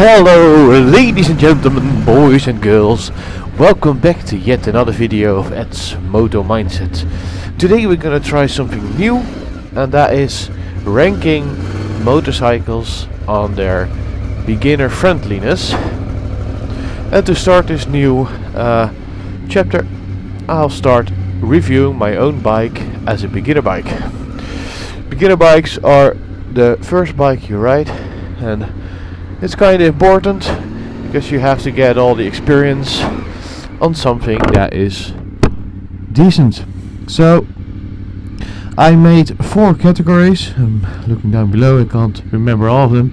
Hello ladies and gentlemen, boys and girls, welcome back to yet another video of Ed's Moto Mindset. Today we're gonna try something new, and that is ranking motorcycles on their beginner friendliness. And to start this new chapter, I'll start reviewing my own bike as a beginner bike. Beginner bikes are the first bike you ride, and it's kind of important because you have to get all the experience on something that is decent. So I made 4 categories. I'm looking down below, I can't remember all of them,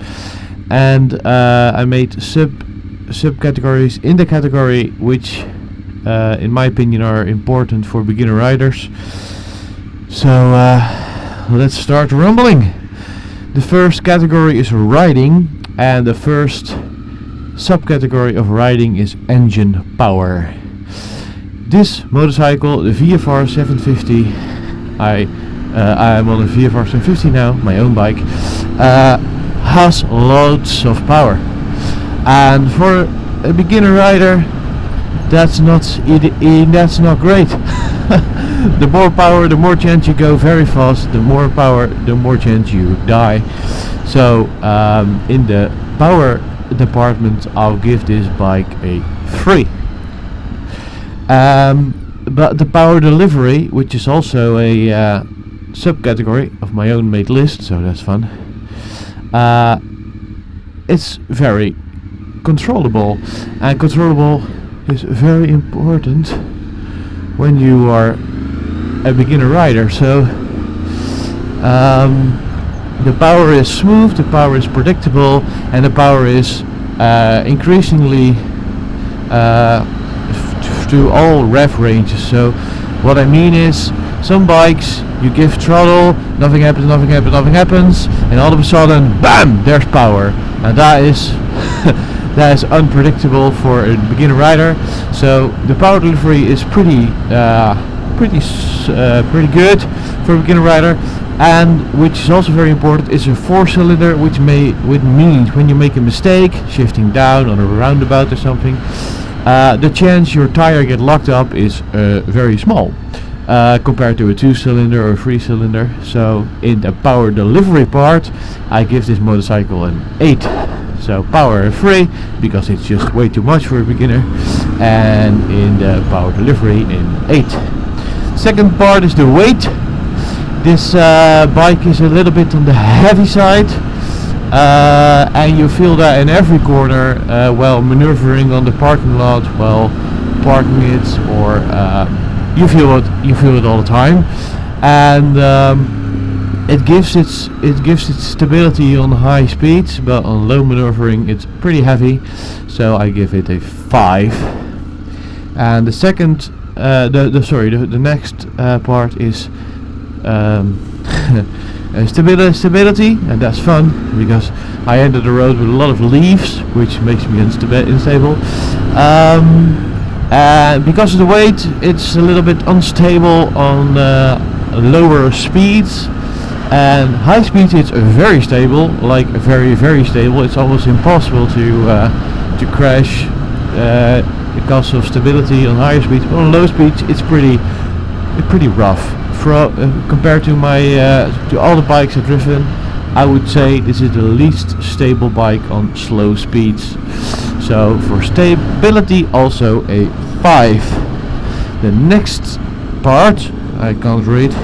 and I made subcategories in the category which in my opinion are important for beginner riders. So let's start rumbling. The first category is riding, and the first subcategory of riding is engine power. This motorcycle, the VFR750, I am on a VFR750 now, my own bike, has loads of power, and for a beginner rider that's not great. The more power, the more chance you go very fast. The more power, the more chance you die. So in the power department, I'll give this bike a 3. But the power delivery, which is also a subcategory of my own made list, so that's fun. It's very controllable, and controllable is very important when you are a beginner rider. So the power is smooth, the power is predictable, and the power is increasingly to all rev ranges. So what I mean is, some bikes you give throttle, nothing happens, and all of a sudden, BAM! There's power, and that is that is unpredictable for a beginner rider. So the power delivery is pretty good for a beginner rider. And which is also very important, is a 4-cylinder, which means when you make a mistake shifting down on a roundabout or something, the chance your tire get locked up is very small compared to a 2-cylinder or a 3-cylinder. So in the power delivery part, I give this motorcycle an 8. So power 3 because it's just way too much for a beginner, and in the power delivery an 8. Second part is the weight. This bike is a little bit on the heavy side, and you feel that in every corner while maneuvering on the parking lot, while parking it, or you feel it all the time, and it gives its stability on high speeds, but on low maneuvering it's pretty heavy. So I give it a 5. And the second, the next part is stability, and that's fun because I enter the road with a lot of leaves, which makes me unstable. And because of the weight, it's a little bit unstable on lower speeds, and high speeds it's very stable, like very stable. It's almost impossible to crash because of stability on higher speeds. But on low speeds it's pretty rough. Compared to to all the bikes I've driven, I would say this is the least stable bike on slow speeds. So for stability, also a 5. The next part, I can't read,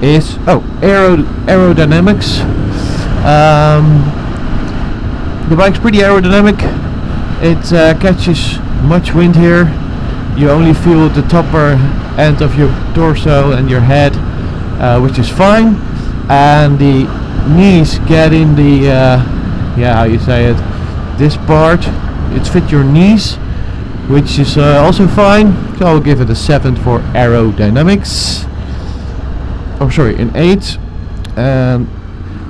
is aerodynamics. The bike's pretty aerodynamic. It catches much wind here. You only feel the topper end of your torso and your head, which is fine, and the knees get in the this part, it fits your knees, which is also fine. So I'll give it a 7 for aerodynamics. Oh sorry, an 8.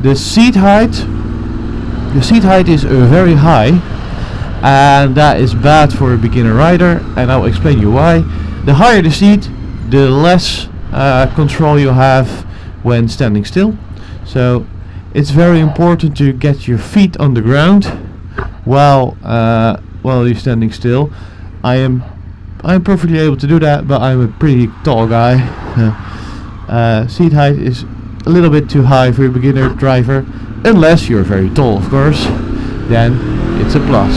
The seat height is very high, and that is bad for a beginner rider, and I'll explain you why. The higher the seat, the less control you have when standing still. So it's very important to get your feet on the ground while you're standing still. I'm perfectly able to do that, but I'm a pretty tall guy. Seat height is a little bit too high for a beginner driver, unless you're very tall, of course. Then it's a plus.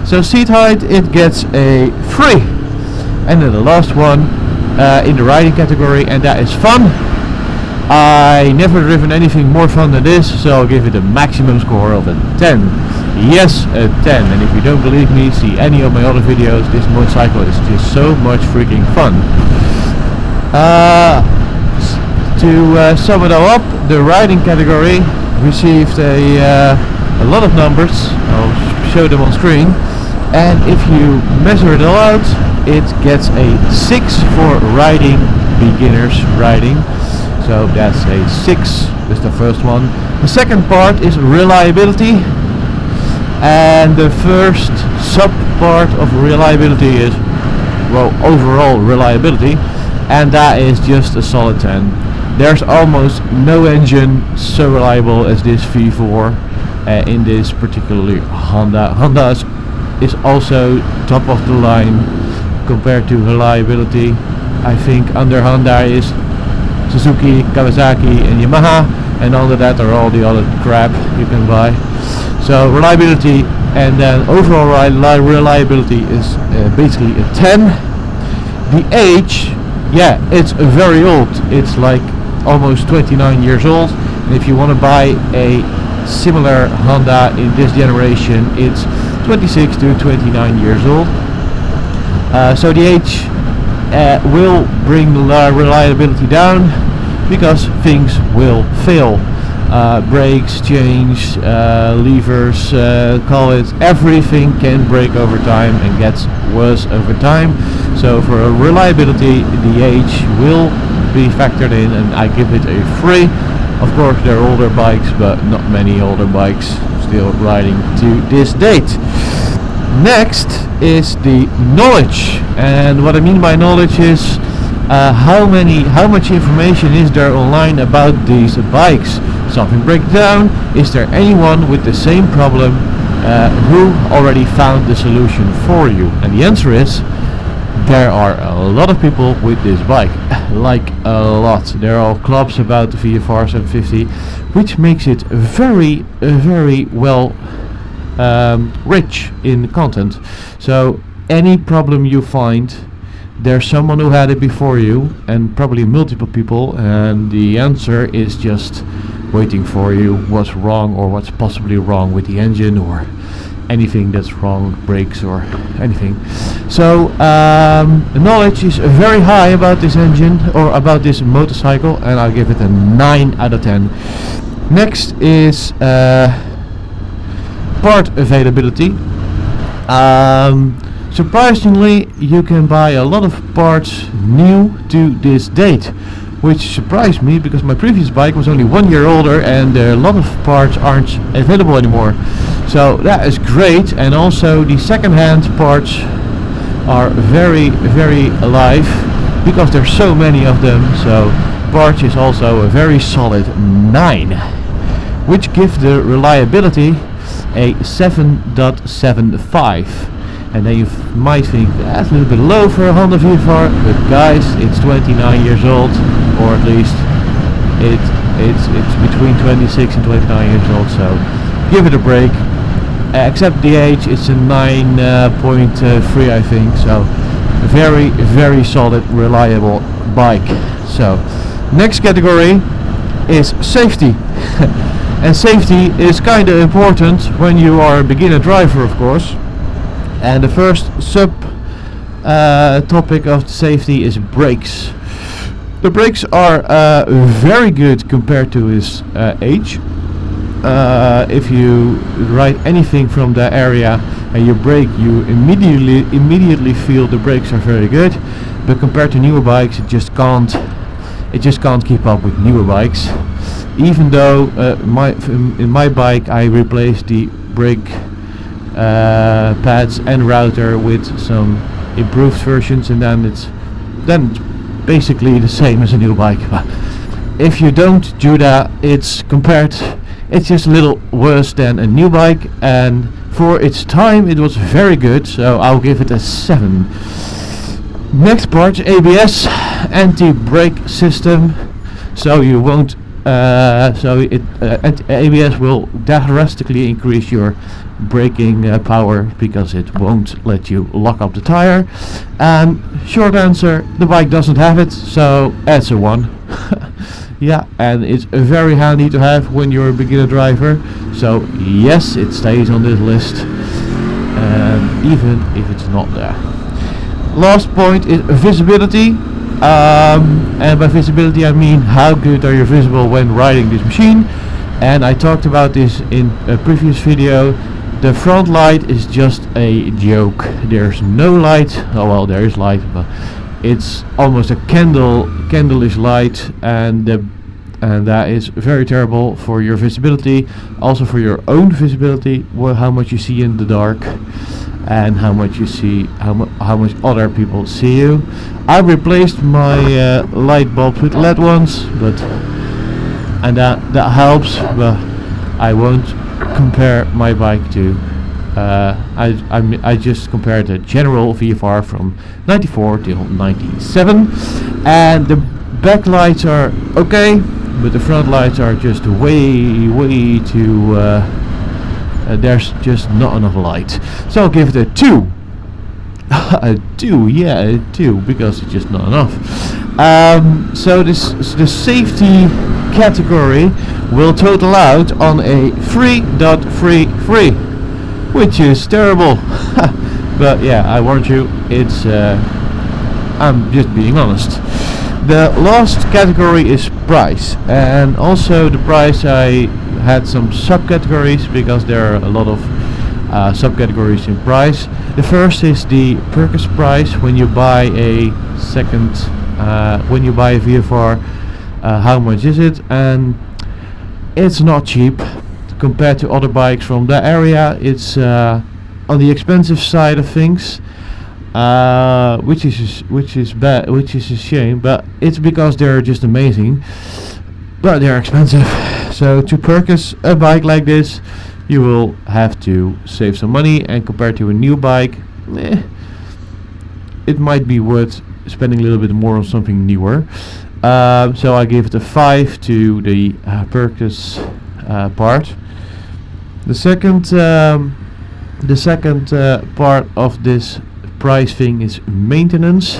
So seat height, it gets a 3. And then the last one in the riding category, and that is fun. I never driven anything more fun than this, so I'll give it a maximum score of a 10. Yes, a 10. And if you don't believe me, see any of my other videos. This motorcycle is just so much freaking fun. To sum it all up, the riding category received a lot of numbers. I'll show them on screen. And if you measure it all out, it gets a 6 for riding, beginners riding. So that's a 6, that's the first one. The second part is reliability. And the first sub part of reliability is, well, overall reliability. And that is just a solid 10. There's almost no engine so reliable as this V4 in this particularly Honda. Honda is also top of the line compared to reliability. I think under Honda is Suzuki, Kawasaki and Yamaha, and under that are all the other crap you can buy. So reliability, and then overall reliability is basically a 10. The age, yeah, it's very old. It's like almost 29 years old. And if you want to buy a similar Honda in this generation, it's 26 to 29 years old. So the age will bring the reliability down because things will fail. Brakes change, levers, call it, everything can break over time and gets worse over time. So for reliability, the age will be factored in, and I give it a 3. Of course, there are older bikes, but not many older bikes still riding to this date. Next is the knowledge, and what I mean by knowledge is how much information is there online about these bikes. Something breaks down, is there anyone with the same problem who already found the solution for you? And the answer is, there are a lot of people with this bike, like a lot. There are clubs about the VFR750, which makes it very well rich in content. So any problem you find, there's someone who had it before you, and probably multiple people, and the answer is just waiting for you. What's wrong, or what's possibly wrong with the engine, or anything that's wrong, brakes or anything. So the knowledge is very high about this engine, or about this motorcycle, and I'll give it a 9 out of 10. Next is part availability. Surprisingly, you can buy a lot of parts new to this date, which surprised me because my previous bike was only 1 year older and a lot of parts aren't available anymore. So that is great, and also the second-hand parts are very alive because there's so many of them. So parts is also a very solid 9, which gives the reliability a 7.75. And then you might think that's a little bit low for a Honda VFR, but guys, it's 29 years old, or at least it's between 26 and 29 years old, so give it a break. Except the age, it's a 9.3 I think, so very solid, reliable bike. So next category is safety. And safety is kind of important when you are a beginner driver, of course. And the first topic of safety is brakes. The brakes are very good compared to his age. If you ride anything from the area and you brake, you immediately feel the brakes are very good. But compared to newer bikes, it just can't keep up with newer bikes. Even though in my bike I replaced the brake pads and router with some improved versions, and then it's basically the same as a new bike. But if you don't do that, it's just a little worse than a new bike, and For its time, it was very good, so I'll give it a 7. Next part, ABS, anti-brake system. So you won't. ABS will drastically increase your braking power because it won't let you lock up the tire. Short answer: the bike doesn't have it, so that's a 1. Yeah, and it's very handy to have when you're a beginner driver. So yes, it stays on this list, even if it's not there. Last point is visibility. And by visibility I mean how good are you visible when riding this machine. And I talked about this in a previous video. The front light is just a joke. There's no light. Oh well, there is light, but it's almost a candle-ish light, and that is very terrible for your visibility, also for your own visibility, how much you see in the dark and how much you see, how much other people see you. I replaced my light bulbs with LED ones, and that helps, but I won't compare my bike to. I just compared the general VFR from 94 till 97, and the back lights are okay, but the front lights are just way too. There's just not enough light, so I'll give it a 2. A 2, yeah, a 2, because it's just not enough. So the safety category will total out on a 3.33, which is terrible. But yeah, I warned you, it's I'm just being honest. The last category is price, and also the price I had some subcategories because there are a lot of subcategories in price. The first is the purchase price when you buy a VFR. How much is it? And it's not cheap compared to other bikes from that area. It's on the expensive side of things, which is bad, which is a shame. But it's because they're just amazing, but they're expensive. So to purchase a bike like this, you will have to save some money, and compared to a new bike, it might be worth spending a little bit more on something newer. So I give it a 5 to the purchase part. The second part of this price thing is maintenance.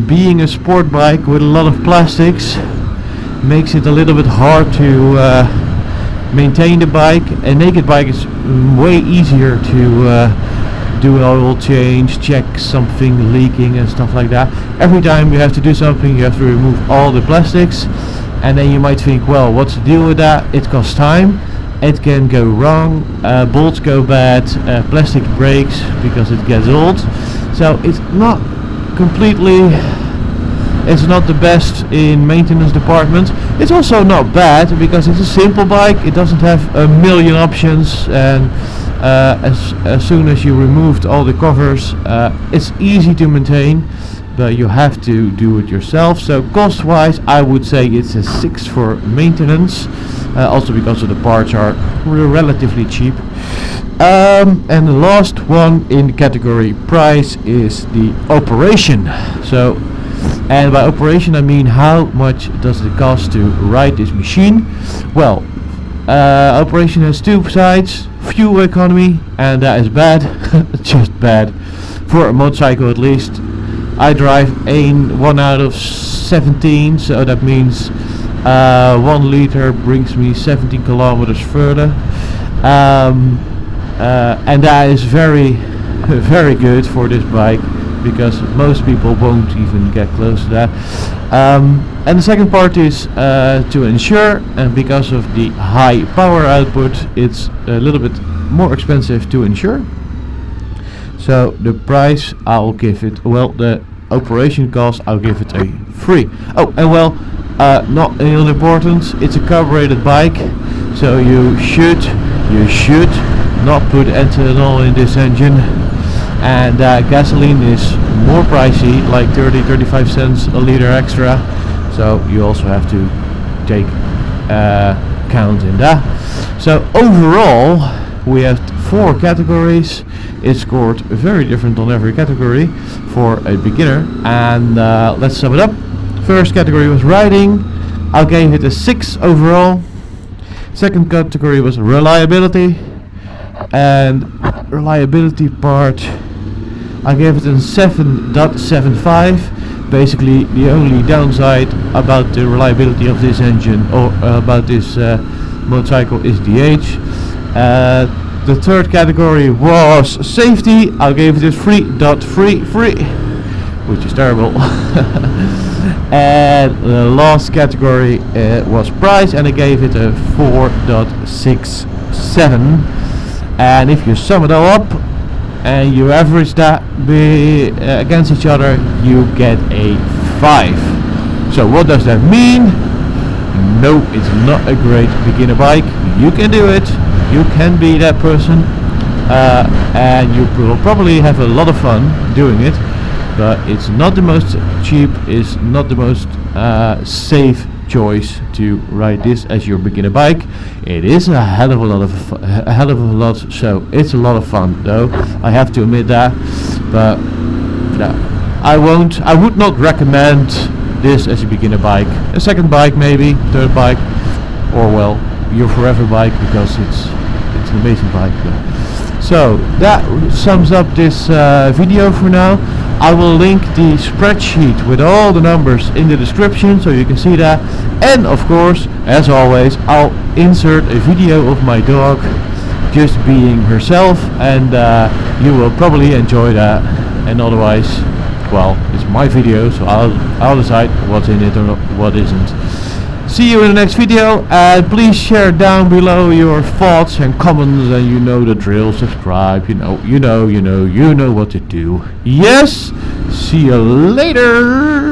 Being a sport bike with a lot of plastics makes it a little bit hard to maintain the bike. A naked bike is way easier to do an oil change, check something leaking and stuff like that. Every time you have to do something, you have to remove all the plastics, and then you might think, well, what's the deal with that? It costs time, it can go wrong, bolts go bad, plastic breaks because it gets old. So it's not the best in maintenance department. It's also not bad because it's a simple bike. It doesn't have a million options, and as soon as you removed all the covers, it's easy to maintain, but you have to do it yourself. So cost wise, I would say it's a 6 for maintenance, also because of the parts are relatively cheap. And the last one in the category price is the operation. So, and by operation I mean how much does it cost to ride this machine. Well, operation has two sides: fuel economy, and that is bad. Just bad for a motorcycle, at least. I drive a 1 out of 17, so that means 1 liter brings me 17 kilometers further, and that is very very good for this bike, because most people won't even get close to that. And the second part is to insure, and because of the high power output, it's a little bit more expensive to insure. So the price, I'll give it, well, the operation cost, I'll give it a 3. Oh, and well, not unimportant, it's a carbureted bike, so you should not put ethanol in this engine. And gasoline is more pricey, like 30-35 cents a liter extra, so you also have to take count in that. So overall, we have 4 categories. It scored very different on every category for a beginner, and let's sum it up. First category was riding. I gave it a 6 overall. Second category was reliability, and reliability part I gave it a 7.75. Basically the only downside about the reliability of this engine or about this motorcycle is the age. The third category was safety. I gave it a 3.33, which is terrible. And the last category was price, and I gave it a 4.67. And if you sum it all up and you average that against each other, you get a 5. So what does that mean? No, it's not a great beginner bike. You can do it. You can be that person, and you will probably have a lot of fun doing it. But it's not the most cheap. It's not the most safe choice to ride this as your beginner bike. It is a hell of a lot, so it's a lot of fun though, I have to admit that. But no, I would not recommend this as a beginner bike. A second bike, maybe third bike, or well, your forever bike, because it's an amazing bike. So that sums up this video for now. I will link the spreadsheet with all the numbers in the description so you can see that, and of course, as always, I'll insert a video of my dog just being herself, and you will probably enjoy that. And otherwise, well, it's my video, so I'll decide what's in it or what isn't. See you in the next video, and please share down below your thoughts and comments, and you know the drill. Subscribe, you know what to do. Yes, see you later.